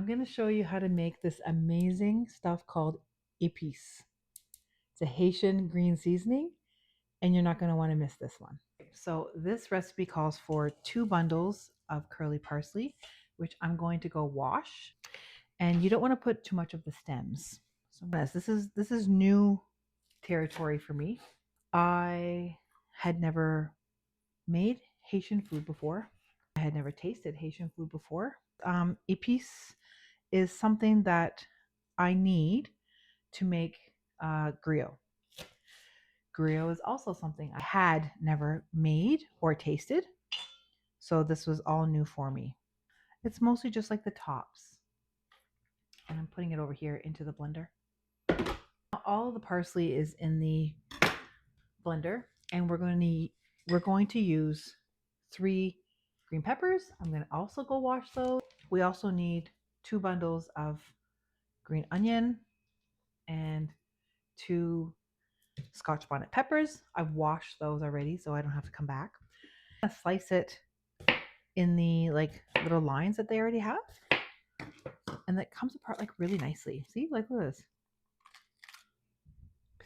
I'm going to show you how to make this amazing stuff called epis. It's a Haitian green seasoning, and you're not going to want to miss this one. So this recipe calls for 2 bundles of curly parsley, which I'm going to go wash. And you don't want to put too much of the stems. So this is new territory for me. I had never made Haitian food before. I had never tasted Haitian food before. Epis is something that I need to make griot. Griot is also something I had never made or tasted, so this was all new for me. It's mostly just like the tops, and I'm putting it over here into the blender. All of the parsley is in the blender, and we're going to use 3 green peppers. I'm going to also go wash those. We also need 2 bundles of green onion and 2 scotch bonnet peppers. I've washed those already, so I don't have to come back. I'm gonna slice it in the like little lines that they already have, and that comes apart like really nicely. See, like look at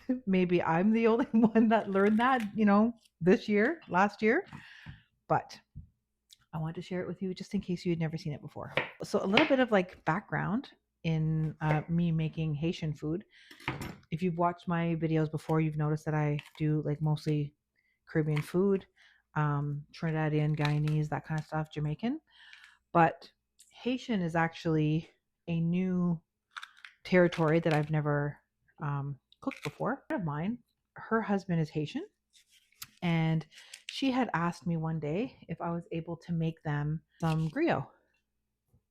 this. Maybe I'm the only one that learned that, last year, but I wanted to share it with you just in case you had never seen it before. So a little bit of like background in me making Haitian food. If you've watched my videos before, you've noticed that I do like mostly Caribbean food, Trinidadian, Guyanese, that kind of stuff, Jamaican. But Haitian is actually a new territory that I've never cooked before. A friend of mine, her husband is Haitian, and she had asked me one day if I was able to make them some griot.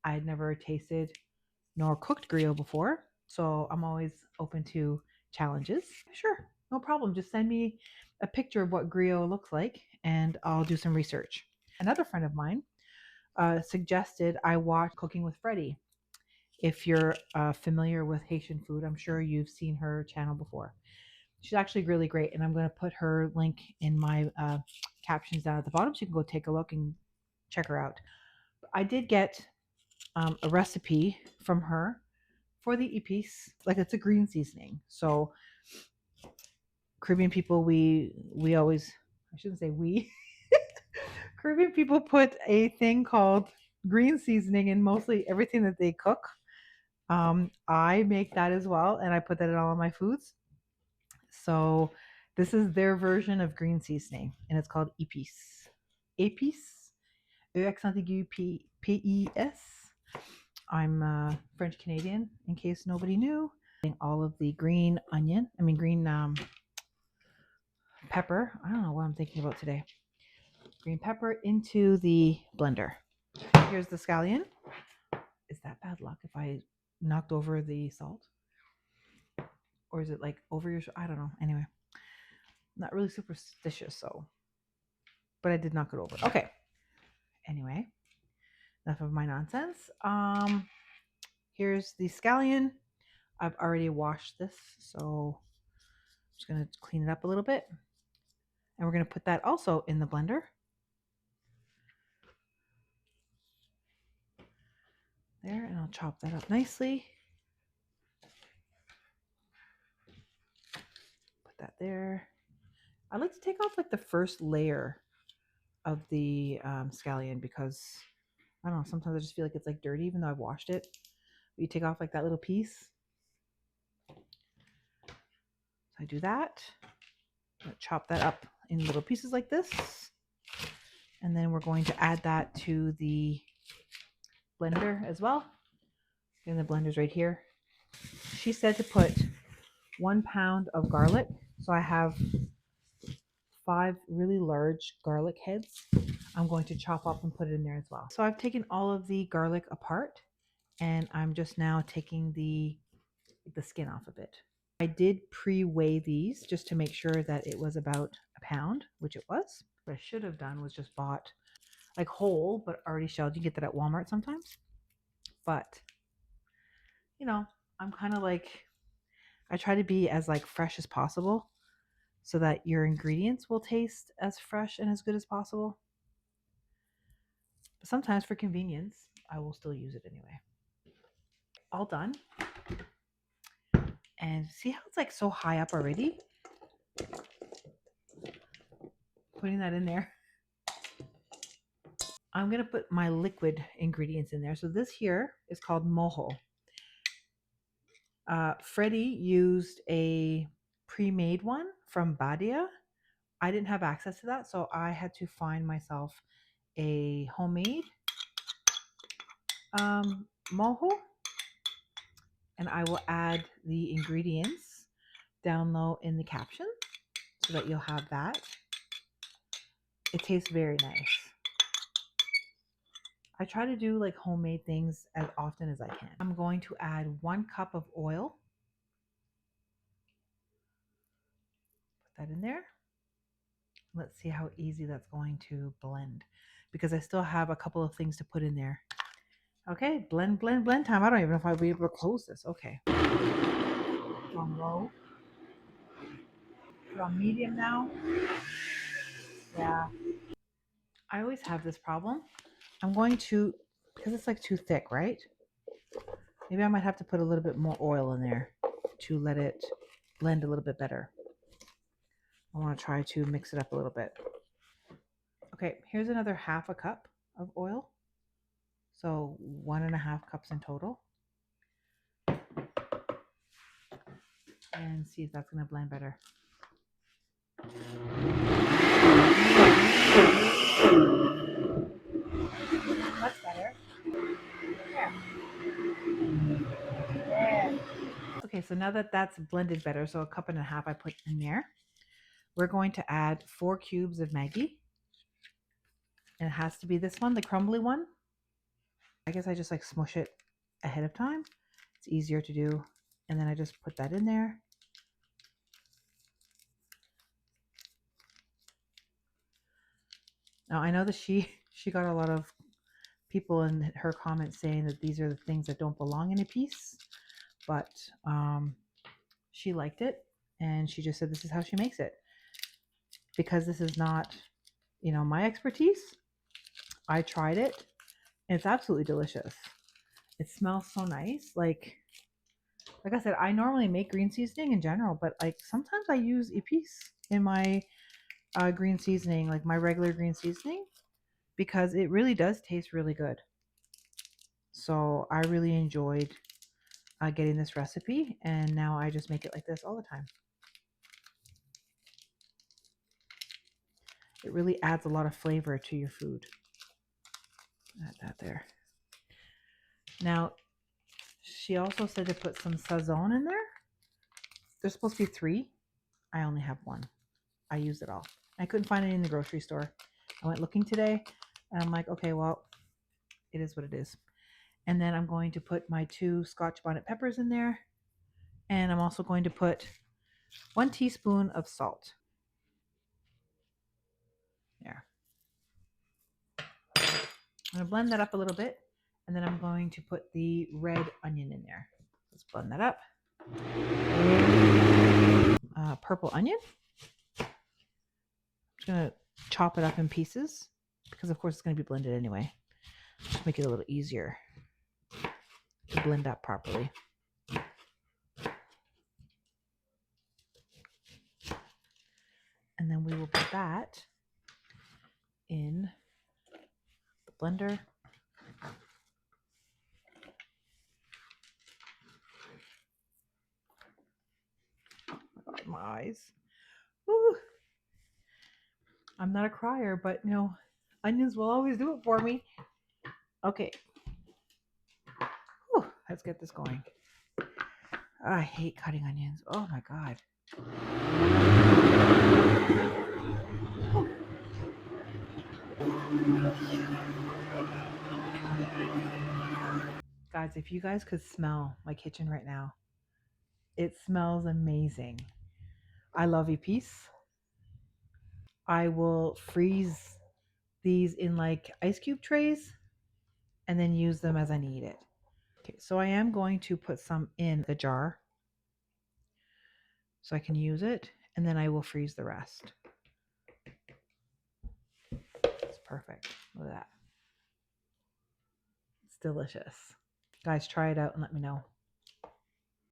I had never tasted nor cooked griot before, so I'm always open to challenges. Sure, no problem. Just send me a picture of what griot looks like, and I'll do some research. Another friend of mine suggested I watch Cooking with Freddie. If you're familiar with Haitian food, I'm sure you've seen her channel before. She's actually really great, and I'm going to put her link in my captions down at the bottom so you can go take a look and check her out. I did get a recipe from her for the epis. Like, it's a green seasoning. So Caribbean people, we always, I shouldn't say we, Caribbean people put a thing called green seasoning in mostly everything that they cook. I make that as well, and I put that in all of my foods. So this is their version of green seasoning, and it's called epis. Epis, accent aigu P-E-S. I'm French Canadian, in case nobody knew. All of the green pepper. I don't know what I'm thinking about today. Green pepper into the blender. Here's the scallion. Is that bad luck if I knocked over the salt? Or is it like over your I don't know. Anyway, not really superstitious, so, but I did knock it over. Okay. Anyway, enough of my nonsense. Here's the scallion. I've already washed this, so I'm just going to clean it up a little bit. And we're going to put that also in the blender. There, and I'll chop that up nicely. Put that there. I like to take off like the first layer of the scallion because, I don't know, sometimes I just feel like it's like dirty even though I've washed it. But you take off like that little piece. So I do that. Chop that up in little pieces like this. And then we're going to add that to the blender as well. And the blender's right here. She said to put 1 pound of garlic. So I have 5 really large garlic heads. I'm going to chop up and put it in there as well. So I've taken all of the garlic apart, and I'm just now taking the skin off of it. I did pre-weigh these just to make sure that it was about 1 pound, which it was. What I should have done was just bought like whole but already shelled. You get that at Walmart sometimes. But I'm kind of like, I try to be as like fresh as possible so that your ingredients will taste as fresh and as good as possible. But sometimes for convenience, I will still use it anyway. all done. And see how it's like so high up already? Putting that in there. I'm going to put my liquid ingredients in there. So this here is called Mojo. Freddie used a pre-made one from Badia. I didn't have access to that, so I had to find myself a homemade Mojo. And I will add the ingredients down low in the caption so that you'll have that. It tastes very nice. I try to do like homemade things as often as I can. I'm going to add 1 cup of oil. Put that in there. Let's see how easy that's going to blend because I still have a couple of things to put in there. Okay, blend, blend, blend time. I don't even know if I'll be able to close this. Okay. On low. Put on medium now. Yeah. I always have this problem. I'm going to, because it's like too thick, right? Maybe I might have to put a little bit more oil in there to let it blend a little bit better. I want to try to mix it up a little bit. Okay, here's another 1/2 cup of oil. So 1.5 cups in total. And see if that's going to blend better. That's better. Yeah. Okay, so now that that's blended better, so 1.5 cups I put in there, we're going to add 4 cubes of Maggi. And it has to be this one, the crumbly one. I guess I just like smush it ahead of time. It's easier to do. And then I just put that in there. Now I know that she got a lot of people in her comments saying that these are the things that don't belong in a piece, but she liked it and she just said this is how she makes it. Because this is not, my expertise, I tried it and it's absolutely delicious. It smells so nice. Like I said, I normally make green seasoning in general, but like sometimes I use epis in my green seasoning, like my regular green seasoning, because it really does taste really good. So I really enjoyed getting this recipe, and now I just make it like this all the time. It really adds a lot of flavor to your food. Add that there. Now, she also said to put some Sazon in there. There's supposed to be 3. I only have 1. I used it all. I couldn't find it in the grocery store. I went looking today, and I'm like, okay, well, it is what it is. And then I'm going to put my 2 scotch bonnet peppers in there. And I'm also going to put 1 teaspoon of salt. There. I'm going to blend that up a little bit. And then I'm going to put the red onion in there. Let's blend that up. Purple onion. I'm just going to chop it up in pieces because, of course, it's going to be blended anyway. Just make it a little easier to blend up properly. And then we will put that in the blender. Oh my God, my eyes. Woo. I'm not a crier, but onions will always do it for me. Okay. Whew, let's get this going. I hate cutting onions. Oh my God. Guys, if you guys could smell my kitchen right now, it smells amazing. I love epis. I will freeze these in like ice cube trays and then use them as I need it. Okay, so I am going to put some in the jar so I can use it, and then I will freeze the rest. It's perfect. Look at that. It's delicious. Guys, try it out and let me know.